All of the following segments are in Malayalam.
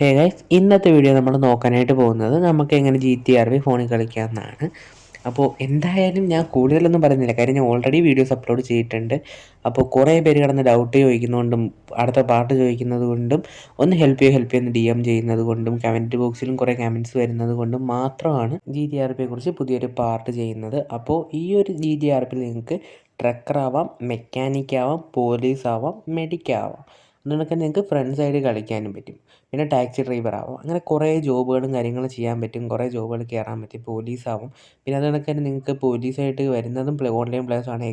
ഹേ ഗൈസ്, ഇന്നത്തെ വീഡിയോ നമ്മൾ നോക്കാനായിട്ട് പോകുന്നത് നമുക്ക് എങ്ങനെ GTA ഫോണിൽ കളിക്കാമെന്നാണ്. അപ്പോൾ എന്തായാലും ഞാൻ കൂടുതലൊന്നും പറയുന്നില്ല, കാര്യം ഞാൻ ഓൾറെഡി വീഡിയോസ് അപ്ലോഡ് ചെയ്തിട്ടുണ്ട്. അപ്പോൾ കുറേ പേര് കിടന്ന് ഡൗട്ട് ചോദിക്കുന്നതുകൊണ്ടും അടുത്ത പാർട്ട് ചോദിക്കുന്നത് കൊണ്ടും ഒന്ന് ഹെൽപ്പ് ചെയ്യുക എന്ന് DM ചെയ്യുന്നത് കൊണ്ടും കമൻറ്റ് ബോക്സിലും കുറേ കമൻറ്റ്സ് വരുന്നത് കൊണ്ടും മാത്രമാണ് കുറിച്ച് പുതിയൊരു പാർട്ട് ചെയ്യുന്നത്. അപ്പോൾ ഈ ഒരു GTRP നിങ്ങൾക്ക് ട്രക്കർ ആവാം, മെക്കാനിക് ആവാം, പോലീസ് ആവാം, മെഡിക് ആവാം. അതുകൊണ്ടൊക്കെ നിങ്ങൾക്ക് ഫ്രണ്ട് സൈഡ് കളിക്കാനും പറ്റും. പിന്നെ ടാക്സി ഡ്രൈവർ ആവാം. അങ്ങനെ കുറേ ജോബുകളും കാര്യങ്ങളും ചെയ്യാൻ പറ്റും. കുറേ ജോബുകൾ കയറാൻ പറ്റും. പോലീസാവും. പിന്നെ അത് കണക്ക് തന്നെ നിങ്ങൾക്ക് പോലീസായിട്ട് വരുന്നതും ഓൺലൈൻ പ്ലേയേഴ്സാണ്.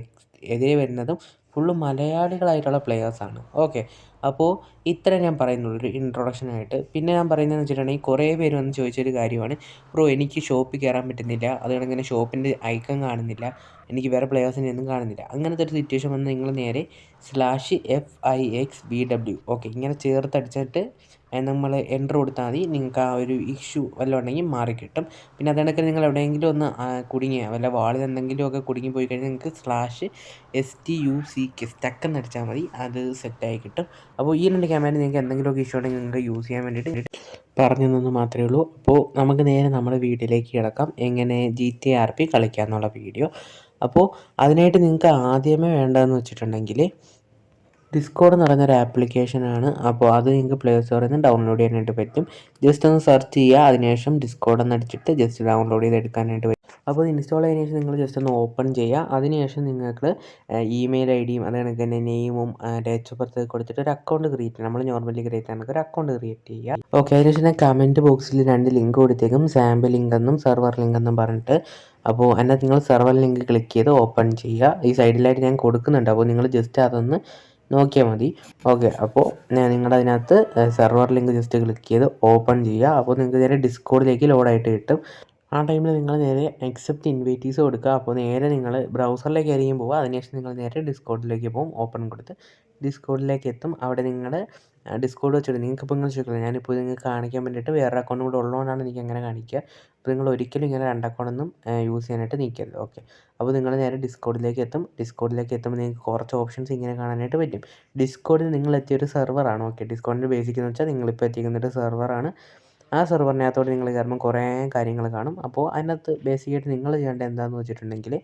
എതിരെ വരുന്നതും ഫുള്ള് മലയാളികളായിട്ടുള്ള പ്ലെയേഴ്സാണ്. ഓക്കെ, അപ്പോൾ ഇത്ര ഞാൻ പറയുന്നുള്ളൂ ഒരു ഇൻട്രൊഡക്ഷനായിട്ട്. പിന്നെ ഞാൻ പറയുന്നതെന്ന് വെച്ചിട്ടുണ്ടെങ്കിൽ കുറേ പേര് വന്ന് ചോദിച്ചൊരു കാര്യമാണ്, ബ്രോ എനിക്ക് ഷോപ്പിൽ കയറാൻ പറ്റുന്നില്ല, അത് കണക്കിന് ഷോപ്പിൻ്റെ ഐക്കൺ കാണുന്നില്ല, എനിക്ക് വേറെ പ്ലെയേഴ്സിനെ ഒന്നും കാണുന്നില്ല. അങ്ങനത്തെ ഒരു സിറ്റുവേഷൻ വന്ന് നിങ്ങൾ നേരെ /FIXBW ഓക്കെ ഇങ്ങനെ ചേർത്തടിച്ചിട്ട് നമ്മൾ എൻ്റർ കൊടുത്താൽ മതി. നിങ്ങൾക്ക് ആ ഒരു ഇഷ്യൂ വല്ലതും ഉണ്ടെങ്കിൽ മാറിക്കിട്ടും. പിന്നെ അതിനിടയ്ക്ക് നിങ്ങൾ എവിടെയെങ്കിലും ഒന്ന് കുടുങ്ങിയ വല്ല വാളിൽ എന്തെങ്കിലുമൊക്കെ കുടുങ്ങിപ്പോയി കഴിഞ്ഞാൽ നിങ്ങൾക്ക് /STUCK സ്റ്റക്ക് എന്നടിച്ചാൽ മതി, അത് സെറ്റായി കിട്ടും. അപ്പോൾ ഈ രണ്ട് ക്യാമറ നിങ്ങൾക്ക് എന്തെങ്കിലുമൊക്കെ ഇഷ്യൂ ഉണ്ടെങ്കിൽ നിങ്ങൾക്ക് യൂസ് ചെയ്യാൻ വേണ്ടിയിട്ട് പറഞ്ഞു തന്നു മാത്രമേ ഉള്ളൂ. അപ്പോൾ നമുക്ക് നേരെ നമ്മുടെ വീഡിയോയിലേക്ക് കിടക്കാം, എങ്ങനെ GTRP കളിക്കുക എന്നുള്ള വീഡിയോ. അപ്പോൾ അതിനായിട്ട് നിങ്ങൾക്ക് ആദ്യമേ വേണ്ടതെന്ന് വെച്ചിട്ടുണ്ടെങ്കിൽ ഡിസ്കോഡ് എന്ന് പറയുന്നൊരു ആപ്ലിക്കേഷനാണ്. അപ്പോൾ അത് നിങ്ങൾക്ക് പ്ലേ സ്റ്റോറിൽ നിന്ന് ഡൗൺലോഡ് ചെയ്യാനായിട്ട് പറ്റും. ജസ്റ്റ് ഒന്ന് സെർച്ച് ചെയ്യുക, അതിനുശേഷം ഡിസ്കോഡ് എന്ന് അടിച്ചിട്ട് ജസ്റ്റ് ഡൗൺലോഡ് ചെയ്ത് എടുക്കാനായിട്ട് പറ്റും. അപ്പോൾ ഇൻസ്റ്റാൾ ചെയ്തതിനു ശേഷം നിങ്ങൾ ജസ്റ്റ് ഒന്ന് ഓപ്പൺ ചെയ്യുക. അതിനുശേഷം നിങ്ങൾക്ക് ഇമെയിൽ ID-യും അത് കണക്ക് തന്നെ നെയിമും ഡേറ്റ് ഓഫ് ബർത്ത് കൊടുത്തിട്ട് ഒരു അക്കൗണ്ട് ക്രിയേറ്റ് ചെയ്യണം. നമ്മൾ നോർമലി ക്രിയേറ്റ് ചെയ്യുന്ന ഒരു അക്കൗണ്ട് ക്രിയേറ്റ് ചെയ്യുക. ഓക്കെ, അതിനുശേഷം ഞാൻ കമൻറ്റ് ബോക്സിൽ 2 ലിങ്ക് കൊടുത്തേക്കും, സാമ്പിൾ ലിങ്ക് എന്നും സെർവർ ലിങ്ക് എന്നും പറഞ്ഞിട്ട്. അപ്പോൾ അതിനകത്ത് നിങ്ങൾ സെർവർ ലിങ്ക് ക്ലിക്ക് ചെയ്ത് ഓപ്പൺ ചെയ്യുക. ഈ സൈഡിലായിട്ട് ഞാൻ കൊടുക്കുന്നുണ്ട്, അപ്പോൾ നിങ്ങൾ ജസ്റ്റ് അതൊന്ന് നോക്കിയാൽ മതി. ഓക്കെ, അപ്പോൾ നിങ്ങളതിനകത്ത് സെർവർ ലിങ്ക് ജസ്റ്റ് ക്ലിക്ക് ചെയ്ത് ഓപ്പൺ ചെയ്യുക. അപ്പോൾ നിങ്ങൾക്ക് നേരെ ഡിസ്കോഡിലേക്ക് ലോഡായിട്ട് കിട്ടും. ആ ടൈമിൽ നിങ്ങൾ നേരെ അക്സെപ്റ്റ് ഇൻവൈറ്റീസ് കൊടുക്കുക. അപ്പോൾ നേരെ നിങ്ങൾ ബ്രൗസറിലേക്കായിരിക്കും പോവുക. അതിനുശേഷം നിങ്ങൾ നേരെ ഡിസ്കോഡിലേക്ക് പോകും. ഓപ്പൺ കൊടുത്ത് ഡിസ്കോഡിലേക്ക് എത്തും. അവിടെ നിങ്ങൾ ഡിസ്കോഡ് വെച്ചിട്ട് നിങ്ങൾക്കിപ്പോൾ ഇങ്ങനെ ചോദിക്കില്ല, ഞാനിപ്പോൾ നിങ്ങൾക്ക് കാണിക്കാൻ വേണ്ടിയിട്ട് വേറെ അക്കൗണ്ട് കൂടെ ഉള്ളതുകൊണ്ടാണ് എനിക്ക് അങ്ങനെ കാണിക്കുക. അപ്പോൾ നിങ്ങൾ ഒരിക്കലും ഇങ്ങനെ 2 അക്കൗണ്ടൊന്നും യൂസ് ചെയ്യാനായിട്ട് നിൽക്കരുത്. ഓക്കെ, അപ്പോൾ നിങ്ങൾ നേരെ ഡിസ്കോഡിലേക്ക് എത്തും. ഡിസ്കോഡിലേക്ക് എത്തുമ്പോൾ നിങ്ങൾക്ക് കുറച്ച് ഓപ്ഷൻസ് ഇങ്ങനെ കാണാനായിട്ട് പറ്റും. ഡിസ്കോഡിൽ നിങ്ങൾ എത്തിയൊരു സെർവറാണ്. ഓക്കെ, ഡിസ്കോഡിൻ്റെ ബേസിക് എന്ന് വെച്ചാൽ നിങ്ങളിപ്പോൾ എത്തിക്കുന്നൊരു സെർവറാണ്. ആ സെർവറിനകത്തോട് നിങ്ങൾ കയറുമ്പോൾ കുറേ കാര്യങ്ങൾ കാണും. അപ്പോൾ അതിനകത്ത് ബേസിക്കായിട്ട് നിങ്ങൾ ചെയ്യേണ്ടത് എന്താണെന്ന് വെച്ചിട്ടുണ്ടെങ്കിൽ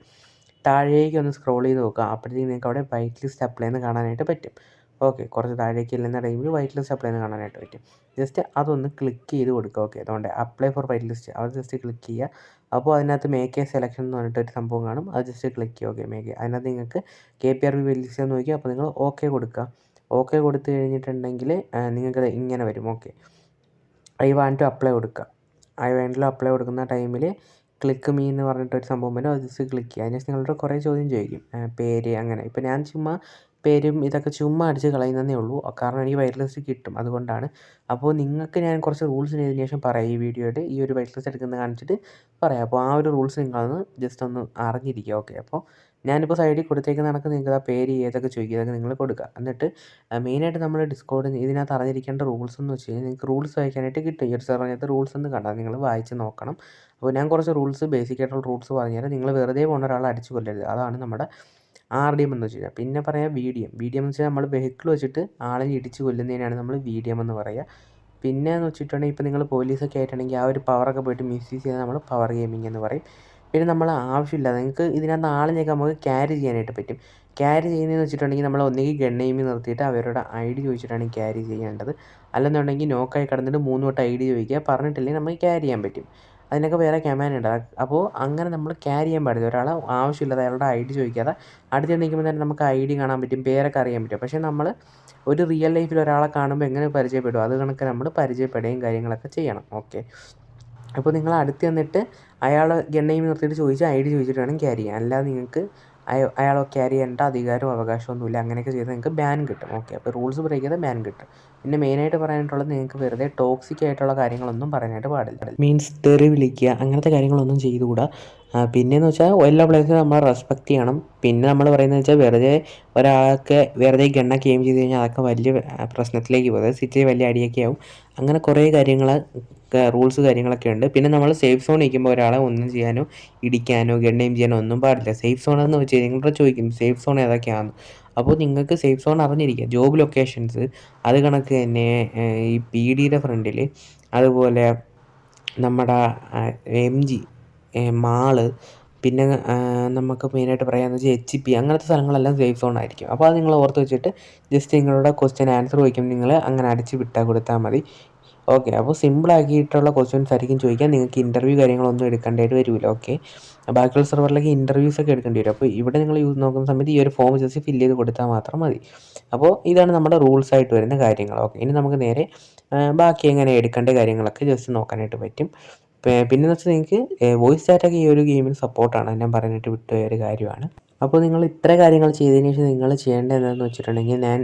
താഴേക്ക് ഒന്ന് സ്ക്രോൾ ചെയ്ത് നോക്കുക. അപ്പോഴത്തേക്കും നിങ്ങൾക്ക് അവിടെ വൈറ്റ് ലിസ്റ്റ് അപ്ലൈ എന്ന് കാണാനായിട്ട് പറ്റും. ഓക്കെ, കുറച്ച് താഴേക്ക് ഇല്ലെന്ന ടൈമിൽ വൈറ്റ് ലിസ്റ്റ് അപ്ലൈ എന്ന് കാണാനായിട്ട് പറ്റും. ജസ്റ്റ് അതൊന്ന് ക്ലിക്ക് ചെയ്ത് കൊടുക്കുക. ഓക്കെ, അതുകൊണ്ട് അപ്ലൈ ഫോർ വൈറ്റ് ലിസ്റ്റ് അത് ജസ്റ്റ് ക്ലിക്ക് ചെയ്യുക. അപ്പോൾ അതിനകത്ത് മേക്ക് എ സെലക്ഷൻ എന്ന് പറഞ്ഞിട്ടൊരു സംഭവം കാണും, അത് ജസ്റ്റ് ക്ലിക്ക് ചെയ്യുക. ഓക്കെ, മേക്ക് അതിനകത്ത് നിങ്ങൾക്ക് KPRB വൈറ്റ് ലിസ്റ്റ് എന്ന് നോക്കി, അപ്പോൾ നിങ്ങൾ ഓക്കെ കൊടുക്കുക. ഓക്കെ കൊടുത്തു കഴിഞ്ഞിട്ടുണ്ടെങ്കിൽ നിങ്ങൾക്കത് ഇങ്ങനെ വരും. Okay, I want to apply കൊടുക്കുക. ഐ വാണ്ട് ടു അപ്ലൈ കൊടുക്കുന്ന ടൈമിൽ ക്ലിക്ക് മീ എന്ന് പറഞ്ഞിട്ടൊരു സംഭവം വരും, അത് ജസ്റ്റ് ക്ലിക്ക് ചെയ്യുക. അതിനുശേഷം നിങ്ങളുടെ കുറേ ചോദ്യം ചോദിക്കും, പേര് അങ്ങനെ. ഇപ്പോൾ ഞാൻ ചുമ്മാ പേരും ഇതൊക്കെ ചുമ്മാ അടിച്ച് കളയുന്നതേ ഉള്ളൂ, കാരണം എനിക്ക് വൈറ്റ് ലിസ്റ്റ് കിട്ടും, അതുകൊണ്ടാണ്. അപ്പോൾ നിങ്ങൾക്ക് ഞാൻ കുറച്ച് റൂൾസ് ഇതിന് ശേഷം പറയാം. ഈ വീഡിയോയിൽ ഈ ഒരു വൈറ്റ് ലിസ്റ്റ് എടുക്കുന്നത് കാണിച്ചിട്ട് പറയാം. അപ്പോൾ ആ ഒരു റൂൾസ് നിങ്ങളൊന്ന് ജസ്റ്റ് ഒന്ന് അറിഞ്ഞിരിക്കുക. ഓക്കെ, അപ്പോൾ ഞാനിപ്പോൾ സൈഡിൽ കൊടുത്തേക്കുന്ന കണക്ക് നിങ്ങൾക്ക് ആ പേര് ഏതൊക്കെ ചോദിക്കുക അതൊക്കെ നിങ്ങൾ കൊടുക്കുക. എന്നിട്ട് മെയിനായിട്ട് നമ്മൾ ഡിസ്കോഡ് ഇതിനകത്ത് അറിഞ്ഞിരിക്കേണ്ട റൂൾസ് എന്ന് വെച്ച് കഴിഞ്ഞാൽ നിങ്ങൾക്ക് റൂൾസ് വായിക്കാനായിട്ട് കിട്ടും. ഈ ഒരു സെർവറിനകത്ത് റൂൾസ് എന്ന് കണ്ടാൽ നിങ്ങൾ വായിച്ച് നോക്കണം. അപ്പോൾ ഞാൻ കുറച്ച് റൂൾസ് ബേസിക് ആയിട്ടുള്ള റൂൾസ് പറഞ്ഞുതരാം. നിങ്ങൾ വെറുതെ പോകുന്ന ഒരാളെ അടിച്ച് കൊല്ലരുത്, അതാണ് നമ്മുടെ RDM എന്ന് വെച്ച് കഴിഞ്ഞാൽ. പിന്നെ പറയാം VDM എന്ന് വെച്ചാൽ നമ്മൾ വെഹിക്കിൾ വെച്ചിട്ട് ആളെ ഇടിച്ച് കൊല്ലുന്നതിനാണ് നമ്മൾ VDM എന്ന് പറയുക. പിന്നെ എന്ന് വെച്ചിട്ടുണ്ടെങ്കിൽ ഇപ്പോൾ നിങ്ങൾ പോലീസൊക്കെ ആയിട്ടുണ്ടെങ്കിൽ ആ ഒരു പവറൊക്കെ പോയിട്ട് മിസ്യൂസ് ചെയ്താൽ നമ്മൾ പവർ ഗെയിമിംഗ് എന്ന് പറയും. പിന്നെ നമ്മൾ ആവശ്യമില്ല, നിങ്ങൾക്ക് ഇതിനകത്ത് ആളിനെയൊക്കെ നമുക്ക് ക്യാരി ചെയ്യാനായിട്ട് പറ്റും. ക്യാരി ചെയ്യുന്നതെന്ന് വെച്ചിട്ടുണ്ടെങ്കിൽ നമ്മൾ ഒന്നുകിൽ ഗണ്ണെയിമിൽ നിർത്തിയിട്ട് അവരുടെ ID ചോദിച്ചിട്ടാണ് ക്യാരി ചെയ്യേണ്ടത്. അല്ലെന്നുണ്ടെങ്കിൽ നോക്കായി കിടന്നിട്ട് 3 വട്ടം ID ചോദിക്കുക, പറഞ്ഞിട്ടില്ലെങ്കിൽ നമുക്ക് ക്യാരി ചെയ്യാൻ പറ്റും. അതിനൊക്കെ വേറെ കമാൻഡ് ഉണ്ട്. അപ്പോൾ അങ്ങനെ നമ്മൾ ക്യാരി ചെയ്യാൻ പാടില്ല. ഒരാളെ ആവശ്യമില്ലാതെ അയാളുടെ ID ചോദിക്കാതെ അടുത്ത് നിൽക്കുമ്പോൾ തന്നെ നമുക്ക് ID കാണാൻ പറ്റും, പേരൊക്കെ അറിയാൻ പറ്റും. പക്ഷേ നമ്മൾ ഒരു റിയൽ ലൈഫിൽ ഒരാളെ കാണുമ്പോൾ എങ്ങനെ പരിചയപ്പെടും, അത് കണക്ക് നമ്മൾ പരിചയപ്പെടുകയും കാര്യങ്ങളൊക്കെ ചെയ്യണം. ഓക്കെ, അപ്പോൾ നിങ്ങൾ അടുത്ത് ചെന്നിട്ട് അയാൾ ഗണ്ണെയിം നിർത്തിയിട്ട് ചോദിച്ച് ID ചോദിച്ചിട്ട് വേണം ക്യാരി ചെയ്യാൻ. അല്ലാതെ നിങ്ങൾക്ക് അയാളെ ക്യാരി ചെയ്യേണ്ട അധികാരവും അവകാശമൊന്നുമില്ല. അങ്ങനെയൊക്കെ ചെയ്താൽ നിങ്ങൾക്ക് ബാൻ കിട്ടും. ഓക്കെ, അപ്പോൾ റൂൾസ് ബ്രേക്ക് ചെയ്താൽ ബാൻ കിട്ടും. പിന്നെ മെയിനായിട്ട് പറയാനായിട്ടുള്ളത്, നിങ്ങൾക്ക് വെറുതെ ടോക്സിക് ആയിട്ടുള്ള കാര്യങ്ങളൊന്നും പറയാനായിട്ട് പാടില്ല. മീൻസ് തെറി വിളിക്കുക അങ്ങനത്തെ കാര്യങ്ങളൊന്നും ചെയ്തുകൂടാ. പിന്നെയെന്ന് വെച്ചാൽ എല്ലാ പ്ലേയേഴ്സിനും നമ്മൾ റെസ്പെക്റ്റ് ചെയ്യണം. പിന്നെ നമ്മൾ പറയുന്നത് വെച്ചാൽ വെറുതെ ഒരാൾക്ക് വെറുതെ ഗണ്ണൊക്കെ എയിം ചെയ്ത് കഴിഞ്ഞാൽ അതൊക്കെ വലിയ പ്രശ്നത്തിലേക്ക് പോകും, അതായത് സിറ്റിയിൽ വലിയ അടിയൊക്കെ ആവും. അങ്ങനെ കുറേ കാര്യങ്ങൾ റൂൾസ് കാര്യങ്ങളൊക്കെ ഉണ്ട്. പിന്നെ നമ്മൾ സേഫ് സോൺ നിൽക്കുമ്പോൾ ഒരാളെ ഒന്നും ചെയ്യാനോ ഇടിക്കാനോ ഗണ്ണെയിം ചെയ്യാനോ ഒന്നും പാടില്ല. സേഫ് സോൺ എന്ന് വെച്ച് കഴിഞ്ഞാൽ നിങ്ങളുടെ ചോദിക്കും സേഫ് സോൺ ഏതൊക്കെയാണ്. അപ്പോൾ നിങ്ങൾക്ക് സേഫ് സോൺ അറിഞ്ഞിരിക്കുക. ജോബ് ലൊക്കേഷൻസ് അത് കണക്ക് തന്നെ ഈ PD ഫ്രണ്ടിൽ, അതുപോലെ നമ്മുടെ MG മാള്, പിന്നെ നമുക്ക് മെയിനായിട്ട് പറയാമെന്ന് വെച്ചാൽ HP അങ്ങനത്തെ സ്ഥലങ്ങളെല്ലാം സേഫ് സോൺ ആയിരിക്കും. അപ്പോൾ അത് നിങ്ങൾ ഓർത്ത് വെച്ചിട്ട് ജസ്റ്റ് നിങ്ങളുടെ ക്വസ്റ്റ്യൻ ആൻസർ ചോദിക്കുമ്പോൾ നിങ്ങൾ അങ്ങനെ അടിച്ച് വിട്ടാൽ കൊടുത്താൽ മതി. ഓക്കെ. അപ്പോൾ സിമ്പിളാക്കിയിട്ടുള്ള ക്വസ്റ്റ്യൻസ് ആയിരിക്കും ചോദിക്കാൻ. നിങ്ങൾക്ക് ഇൻ്റർവ്യൂ കാര്യങ്ങളൊന്നും എടുക്കേണ്ടതായിട്ട് വരില്ല. ഓക്കെ. ബാക്കിയുള്ള സെർവറിലേക്ക് ഇൻ്റർവ്യൂസൊക്കെ എടുക്കേണ്ടി വരും. അപ്പോൾ ഇവിടെ നിങ്ങൾ നോക്കുന്ന സമയത്ത് ഈ ഒരു ഫോം ജസ്റ്റ് ഫില്ല് ചെയ്ത് കൊടുത്താൽ മാത്രം മതി. അപ്പോൾ ഇതാണ് നമ്മുടെ റൂൾസ് ആയിട്ട് വരുന്ന കാര്യങ്ങൾ. ഓക്കെ. ഇനി നമുക്ക് നേരെ ബാക്കി എങ്ങനെ എടുക്കേണ്ട കാര്യങ്ങളൊക്കെ ജസ്റ്റ് നോക്കാനായിട്ട് പറ്റും. പിന്നെന്ന് വെച്ചാൽ നിങ്ങൾക്ക് വോയിസ് ചാറ്റൊക്കെ ഈ ഒരു ഗെയിമിൽ സപ്പോർട്ടാണ്. ഞാൻ പറഞ്ഞിട്ട് വിട്ടുപോയ ഒരു കാര്യമാണ്. അപ്പോൾ നിങ്ങൾ ഇത്ര കാര്യങ്ങൾ ചെയ്തതിന് ശേഷം നിങ്ങൾ ചെയ്യേണ്ടത് എന്താണെന്ന് വെച്ചിട്ടുണ്ടെങ്കിൽ, ഞാൻ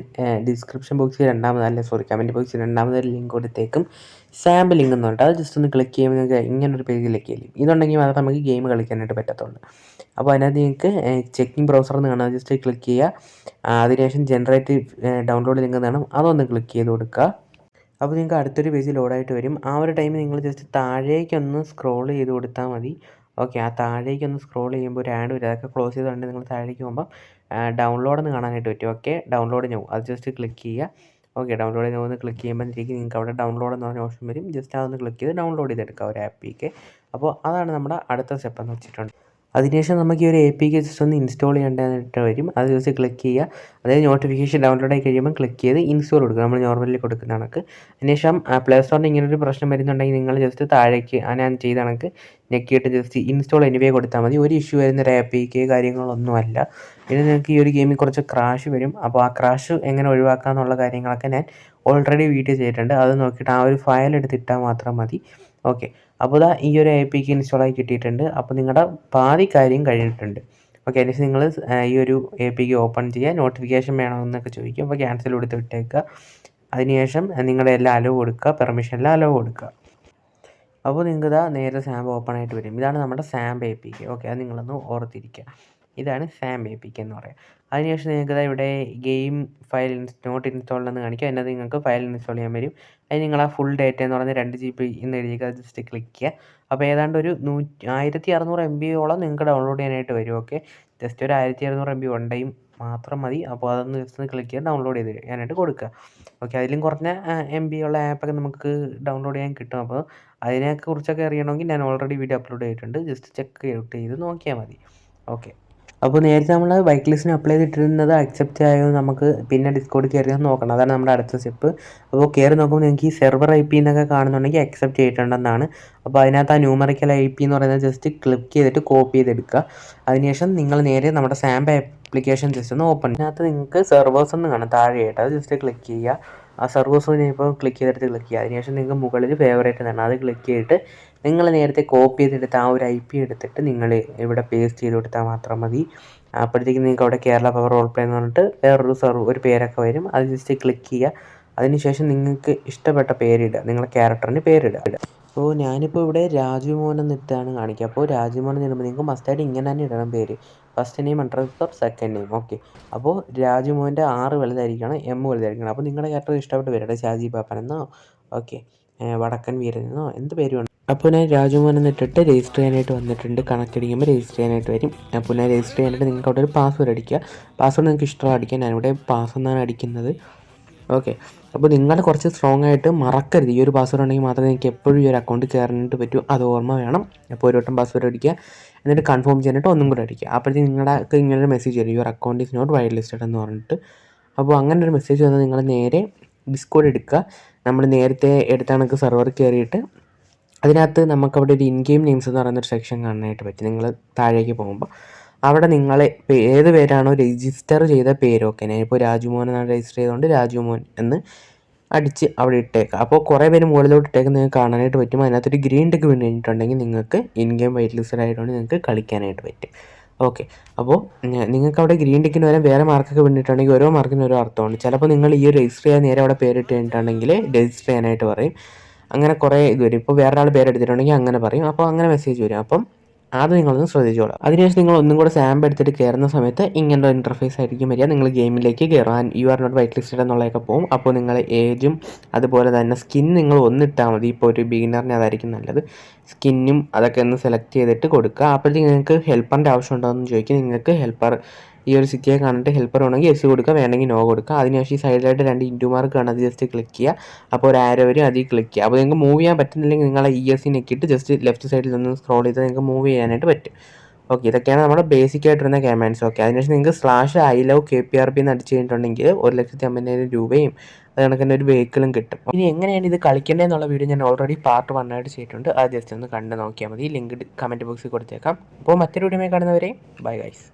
ഡിസ്ക്രിപ്ഷൻ ബോക്സിൽ കമൻറ്റ് ബോക്സിൽ രണ്ടാമതൊരു ലിങ്ക് കൊടുത്തേക്കും. സാമ്പിൾ ലിങ്ക് എന്ന് പറഞ്ഞിട്ട് അത് ജസ്റ്റ് ഒന്ന് ക്ലിക്ക് ചെയ്യുമ്പോൾ നിങ്ങൾക്ക് ഇങ്ങനൊരു പേജിലേക്ക് ചെയ്യും. ഇതുണ്ടെങ്കിൽ മാത്രമേ നമുക്ക് ഗെയിം കളിക്കാനായിട്ട് പറ്റത്തുള്ളൂ. അപ്പോൾ അതിനകത്ത് നിങ്ങൾക്ക് ചെക്കിംഗ് ബ്രൗസർ എന്ന് കാണാം, ജസ്റ്റ് ക്ലിക്ക് ചെയ്യുക. അതിനുശേഷം ജനറേറ്റ് ഡൗൺലോഡ് ലിങ്ക് എന്ന് കാണും, അതൊന്ന് ക്ലിക്ക് ചെയ്ത് കൊടുക്കുക. അപ്പോൾ നിങ്ങൾക്ക് അടുത്തൊരു പേജ് ലോഡായിട്ട് വരും. ആ ഒരു ടൈമിൽ നിങ്ങൾ ജസ്റ്റ് താഴേക്കൊന്ന് സ്ക്രോൾ ചെയ്ത് കൊടുത്താൽ മതി. ഓക്കെ. ആ താഴേക്കൊന്ന് സ്ക്രോൾ ചെയ്യുമ്പോൾ ഒരു ആഡ് വരും. അതൊക്കെ ക്ലോസ് ചെയ്തുകൊണ്ട് നിങ്ങൾ താഴേക്ക് പോകുമ്പോൾ ഡൗൺലോഡ് എന്ന് കാണാനായിട്ട് പറ്റും. ഓക്കെ. ഡൗൺലോഡ് നൗ അത് ജസ്റ്റ് ക്ലിക്ക് ചെയ്യുക. ഓക്കെ. ഡൗൺലോഡ് നൗ ഒന്ന് ക്ലിക്ക് ചെയ്യുമ്പോഴത്തേക്ക് നിങ്ങൾക്ക് അവിടെ ഡൗൺലോഡ് എന്ന് പറഞ്ഞ ഓപ്ഷൻ വരും. ജസ്റ്റ് അതൊന്ന് ക്ലിക്ക് ചെയ്ത് ഡൗൺലോഡ് ചെയ്തെടുക്കുക ഒരു APK. അപ്പോൾ അതാണ് നമ്മുടെ അടുത്ത സ്റ്റെപ്പ് എന്ന് വെച്ചിട്ടുണ്ട്. അതിനുശേഷം നമുക്ക് ഈ ഒരു APK ജസ്റ്റ് ഒന്ന് ഇൻസ്റ്റാൾ ചെയ്യേണ്ടതായിട്ട് വരും. അത് ജസ്റ്റ് ക്ലിക്ക് ചെയ്യുക. അതായത് നോട്ടിഫിക്കേഷൻ ഡൗൺലോഡ് ആയി കഴിയുമ്പോൾ ക്ലിക്ക് ചെയ്ത് ഇൻസ്റ്റാൾ കൊടുക്കുക, നമ്മൾ നോർമലി കൊടുക്കുന്ന കണക്ക്. അതിനുശേഷം പ്ലേ സ്റ്റോറിന് ഇങ്ങനൊരു പ്രശ്നം വരുന്നുണ്ടെങ്കിൽ നിങ്ങൾ ജസ്റ്റ് താഴേക്ക് ഞാൻ ചെയ്ത കണക്ക് ഞെക്കിയിട്ട് ജസ്റ്റ് ഇൻസ്റ്റാൾ എനിവേ കൊടുത്താൽ മതി. ഒരു ഇഷ്യൂ വരുന്നൊരു APK കാര്യങ്ങളൊന്നുമല്ല. പിന്നെ നിങ്ങൾക്ക് ഈ ഒരു ഗെയിമിൽ കുറച്ച് ക്രാഷ് വരും. അപ്പോൾ ആ ക്രാഷ് എങ്ങനെ ഒഴിവാക്കാമെന്നുള്ള കാര്യങ്ങളൊക്കെ ഞാൻ ഓൾറെഡി വീഡിയോ ചെയ്തിട്ടുണ്ട്. അത് നോക്കിയിട്ട് ആ ഒരു ഫയൽ എടുത്തിട്ടാൽ മാത്രം മതി. ഓക്കെ. അപ്പോൾ ഈ ഒരു APK ഇൻസ്റ്റാളായി കിട്ടിയിട്ടുണ്ട്. അപ്പോൾ നിങ്ങളുടെ പാതി കാര്യം കഴിഞ്ഞിട്ടുണ്ട്. ഓക്കെ. അതിനുശേഷം നിങ്ങൾ ഈ ഒരു APK ഓപ്പൺ ചെയ്യുക. നോട്ടിഫിക്കേഷൻ വേണമെന്നൊക്കെ ചോദിക്കും. അപ്പോൾ ക്യാൻസൽ കൊടുത്ത് വിട്ടേക്കുക. അതിനുശേഷം നിങ്ങളുടെ എല്ലാം അലോ കൊടുക്കുക, പെർമിഷനെല്ലാം അലോ കൊടുക്കുക. അപ്പോൾ നിങ്ങൾക്ക് നേരെ സാമ്പ് ഓപ്പൺ ആയിട്ട് വരും. ഇതാണ് നമ്മുടെ സാമ്പ് APK. ഓക്കെ. അത് നിങ്ങളൊന്ന് ഓർത്തിരിക്കുക. ഇതാണ് സാമ്പ് APK എന്ന് പറയുക. അതിനുശേഷം നിങ്ങൾക്ക് ഇവിടെ ഗെയിം ഫയൽ നോട്ട് ഇൻസ്റ്റാൾഡ് എന്ന് കാണിക്കുക. അതിനകത്ത് നിങ്ങൾക്ക് ഫയൽ ഇൻസ്റ്റാൾ ചെയ്യാൻ വരും. അതിന് നിങ്ങൾ ആ ഫുൾ ഡേറ്റ എന്ന് പറഞ്ഞാൽ 2 GB എന്ന് എഴുതിക്കുക. ജസ്റ്റ് ക്ലിക്ക് ചെയ്യുക. അപ്പോൾ ഏതാണ്ട് ഒരു 1600 MB നിങ്ങൾക്ക് ഡൗൺലോഡ് ചെയ്യാനായിട്ട് വരും. ഓക്കെ. ജസ്റ്റ് ഒരു 1600 MB വൺ ടൈം മാത്രം മതി. അപ്പോൾ അതൊന്ന് ജസ്റ്റ് ക്ലിക്ക് ചെയ്ത് ഡൗൺലോഡ് ചെയ്ത് ചെയ്യാനായിട്ട് കൊടുക്കുക. ഓക്കെ. അതിലും കുറഞ്ഞ MB ഉള്ള ആപ്പൊക്കെ നമുക്ക് ഡൗൺലോഡ് ചെയ്യാൻ കിട്ടും. അപ്പോൾ അതിനെക്കുറിച്ചൊക്കെ അറിയണമെങ്കിൽ ഞാൻ ഓൾറെഡി വീഡിയോ അപ്ലോഡ് ചെയ്തിട്ടുണ്ട്. ജസ്റ്റ് ചെക്ക് ഔട്ട് ചെയ്ത് നോക്കിയാൽ മതി. ഓക്കെ. അപ്പോൾ നേരത്തെ നമ്മൾ വൈറ്റ് ലിസ്റ്റിന് അപ്ലൈ ചെയ്തിട്ടിരുന്നത് അക്സെപ്റ്റ് ആയോ നമുക്ക് പിന്നെ ഡിസ്കോഡിൽ കയറി നോക്കണം. അതാണ് നമ്മുടെ അടുത്ത സ്റ്റെപ്പ്. അപ്പോൾ കയറി നോക്കുമ്പോൾ നിങ്ങൾക്ക് ഈ സെർവർ IP എന്നൊക്കെ കാണുന്നുണ്ടെങ്കിൽ അക്സെപ്റ്റ് ചെയ്തിട്ടുണ്ടെന്നാണ്. അപ്പോൾ അതിനകത്ത് ആ ന്യൂമറിക്കൽ IP എന്ന് പറയുന്നത് ജസ്റ്റ് ക്ലിക്ക് ചെയ്തിട്ട് കോപ്പി ചെയ്തെടുക്കുക. അതിനുശേഷം നിങ്ങൾ നേരെ നമ്മുടെ സാമ്പ് ആപ്ലിക്കേഷൻ ജസ്റ്റ് ഒന്ന് ഓപ്പൺ. അതിനകത്ത് നിങ്ങൾക്ക് സെർവേഴ്സ് എന്ന് കാണും താഴെയായിട്ട്, അത് ജസ്റ്റ് ക്ലിക്ക് ചെയ്യുക. ആ സെർവേഴ്സ് ഇപ്പോൾ ക്ലിക്ക് ചെയ്തെടുത്ത് ക്ലിക്ക് ചെയ്യുക. അതിനുശേഷം നിങ്ങൾക്ക് മുകളിൽ ഫേവറേറ്റ് എന്നാണ്, അത് ക്ലിക്ക് ചെയ്തിട്ട് നിങ്ങൾ നേരത്തെ കോപ്പി ചെയ്തെടുത്ത് ആ ഒരു IP എടുത്തിട്ട് നിങ്ങൾ ഇവിടെ പേസ്റ്റ് ചെയ്ത് കൊടുത്താൽ മാത്രം മതി. അപ്പോഴത്തേക്കും നിങ്ങൾക്ക് അവിടെ കേരള പവർ റോൾ പ്ലേ എന്ന് പറഞ്ഞിട്ട് വേറൊരു ഒരു പേരൊക്കെ വരും. അത് ജസ്റ്റ് ക്ലിക്ക് ചെയ്യുക. അതിനുശേഷം നിങ്ങൾക്ക് ഇഷ്ടപ്പെട്ട പേരിടുക, നിങ്ങളുടെ ക്യാരക്ടറിന് പേരിടുക. അപ്പോൾ ഞാനിപ്പോൾ ഇവിടെ രാജുമോൻ എന്നിട്ടാണ് കാണിക്കുക. അപ്പോൾ രാജുമോൻ എന്ന് ഇടുമ്പോൾ നിങ്ങൾക്ക് മസ്റ്റായിട്ട് ഇങ്ങനെ തന്നെ ഇടണം പേര്. First name _ second name. Okay. അപ്പോൾ രാജുമോൻ്റെ R വലുതായിരിക്കണം, M വലുതായിരിക്കണം. അപ്പോൾ നിങ്ങളുടെ ക്യാരക്ടർ ഇഷ്ടപ്പെട്ട് പേരിടുക. ഷാജി പാപ്പൻ എന്നോ, ഓക്കെ, വടക്കൻ വീരൻ എന്നോ എന്ത് പേര് വേണം. അപ്പോൾ ഞാൻ രാജുമോൻ എന്നിട്ടിട്ട് രജിസ്റ്റർ ചെയ്യാനായിട്ട് വന്നിട്ടുണ്ട്. കണക്ട് അടിക്കുമ്പോൾ രജിസ്റ്റർ ചെയ്യാനായിട്ട് വരും. അപ്പോൾ ഞാൻ രജിസ്റ്റർ ചെയ്യാനായിട്ട് നിങ്ങൾക്ക് അവിടെ ഒരു പാസ്വേഡ് അടിക്കുക. പാസ്വേഡ് നിങ്ങൾക്ക് ഇഷ്ടമുള്ള അടിക്കുക. ഞാനിവിടെ പാസ് എന്നാണ് അടിക്കുന്നത്. ഓക്കെ. അപ്പോൾ നിങ്ങൾ കുറച്ച് സ്ട്രോങ് ആയിട്ട് മറക്കരുത്. ഈ ഒരു പാസ്വേഡ് ഉണ്ടെങ്കിൽ മാത്രമേ നിങ്ങൾക്ക് എപ്പോഴും ഈ ഒരു അക്കൗണ്ട് കയറാനായിട്ട് പറ്റൂ. അത് ഓർമ്മ വേണം. അപ്പോൾ ഒരു വട്ടം പാസ്വേഡ് അടിക്കുക, എന്നിട്ട് കൺഫേം ചെയ്യാനായിട്ട് ഒന്നും കൂടെ അടിക്കുക. അപ്പോഴത്തേക്ക് നിങ്ങളുടെ ഇങ്ങനൊരു മെസ്സേജ് വരും, your account is not white listed എന്ന് പറഞ്ഞിട്ട്. അപ്പോൾ അങ്ങനെ ഒരു മെസ്സേജ് വന്നാൽ നിങ്ങൾ നേരെ ഡിസ്കോഡ് എടുക്കുക. നമ്മൾ നേരത്തെ എടുത്ത കണക്ക് സെർവർ കയറിയിട്ട് അതിനകത്ത് നമുക്കവിടെ ഒരു ഇൻ ഗെയിം നെയിംസ് എന്ന് പറയുന്നൊരു സെക്ഷൻ കാണാനായിട്ട് പറ്റും. നിങ്ങൾ താഴേക്ക് പോകുമ്പോൾ അവിടെ നിങ്ങൾ ഏത് പേരാണോ രജിസ്റ്റർ ചെയ്ത പേര്, ഓക്കെ, ഞാനിപ്പോൾ രാജുമോൻ എന്നാണ് രജിസ്റ്റർ ചെയ്തുകൊണ്ട് രാജുമോൻ എന്ന് അടിച്ച് അവിടെ ഇട്ടേക്കുക. അപ്പോൾ കുറേ പേര് മുകളിലോട്ട് ഇട്ടേക്ക് നിങ്ങൾക്ക് കാണാനായിട്ട് പറ്റും. അതിനകത്തൊരു ഗ്രീൻ ടിക്ക് വീണ് കഴിഞ്ഞിട്ടുണ്ടെങ്കിൽ നിങ്ങൾക്ക് ഇൻ ഗെയിം വൈറ്റ് ലിസ്റ്റഡ് ആയതുകൊണ്ട് നിങ്ങൾക്ക് കളിക്കാനായിട്ട് പറ്റും. ഓക്കെ. അപ്പോൾ നിങ്ങൾക്ക് അവിടെ ഗ്രീൻ ടിക്കിന് വരെ വേറെ മാർക്കൊക്കെ വീണിട്ടുണ്ടെങ്കിൽ ഓരോ മാർക്കിന് ഓരോ അർത്ഥമുണ്ട്. ചിലപ്പോൾ നിങ്ങൾ ഈ രജിസ്റ്റർ ചെയ്യാൻ നേരെ അവിടെ പേരിട്ട് കഴിഞ്ഞിട്ടുണ്ടെങ്കിൽ രജിസ്റ്റർ ചെയ്യാനായിട്ട് പറയും. അങ്ങനെ കുറേ ഇത് വരും. ഇപ്പോൾ വേറെ ആൾ പേരെടുത്തിട്ടുണ്ടെങ്കിൽ അങ്ങനെ പറയും. അപ്പോൾ അങ്ങനെ മെസ്സേജ് വരും. അപ്പം അത് നിങ്ങളൊന്ന് ശ്രദ്ധിച്ചോളാം. അതിനുശേഷം നിങ്ങൾ ഒന്നും കൂടെ സാമ്പ് എടുത്തിട്ട് കയറുന്ന സമയത്ത് ഇങ്ങനത്തെ ഇൻ്റർഫേസ് ആയിരിക്കും വരിക. നിങ്ങൾ ഗെയിമിലേക്ക് കയറാൻ you are not white listed എന്നുള്ളതൊക്കെ പോകും. അപ്പോൾ നിങ്ങൾ ഏജും അതുപോലെ തന്നെ സ്കിൻ നിങ്ങൾ ഒന്നിട്ടാൽ മതി. ഇപ്പോൾ ഒരു ബിഗിനറിന് അതായിരിക്കും നല്ലത്. സ്കിന്നും അതൊക്കെ ഒന്ന് സെലക്ട് ചെയ്തിട്ട് കൊടുക്കുക. അപ്പോഴത്തേക്ക് നിങ്ങൾക്ക് ഹെൽപ്പറിൻ്റെ ആവശ്യമുണ്ടോ എന്ന് ചോദിക്കും. നിങ്ങൾക്ക് ഹെൽപ്പർ ഈ ഒരു സിറ്റിയെ കണ്ടിട്ട് ഹെൽപ്പർ ഉണ്ടെങ്കിൽ എസ് കൊടുക്കുക, വേണമെങ്കിൽ നോ കൊടുക്കുക. അതിനുശേഷം ഈ സൈഡിലായിട്ട് 2 ഇൻറ്റു മാർക്ക് കാണാം, അത് ജസ്റ്റ് ക്ലിക്ക് ചെയ്യുക. അപ്പോൾ ഒരു ആരോ വരും, അതിൽ ക്ലിക്ക് ചെയ്യുക. അപ്പോൾ നിങ്ങൾക്ക് മൂവ് ചെയ്യാൻ പറ്റുന്നില്ലെങ്കിൽ നിങ്ങളെ ESC ഞെക്കിയിട്ട് ജസ്റ്റ് ലെഫ്റ്റ് സൈഡിൽ നിന്ന് സ്ക്രോൾ ചെയ്താൽ നിങ്ങൾക്ക് മൂവ് ചെയ്യാനായിട്ട് പറ്റും. ഓക്കെ, ഇതൊക്കെയാണ് നമ്മുടെ ബേസിക് ആയിട്ടിരുന്ന കമാൻഡ്സ്. ഓക്കെ, അതിനുശേഷം നിങ്ങൾക്ക് /ILOVE KPRP എന്ന് അടിച്ച് കഴിഞ്ഞിട്ടുണ്ടെങ്കിൽ 1,50,000 രൂപയും അത് കണക്കിന് ഒരു വെഹിക്കിളും കിട്ടും. ഇനി എങ്ങനെയാണ് ഇത് കളിക്കേണ്ടതെന്നുള്ള വീഡിയോ ഞാൻ ഓൾറെഡി പാർട്ട് 1 ആയിട്ട് ചെയ്തിട്ടുണ്ട്. അത് ജസ്റ്റ് ഒന്ന് കണ്ട് നോക്കിയാൽ മതി. ലിങ്ക് കമൻറ്റ് ബോക്സിൽ കൊടുത്തേക്കാം. അപ്പോൾ മറ്റൊരു വീഡിയോ കാണുന്നവരെ ബൈ ഗൈസ്.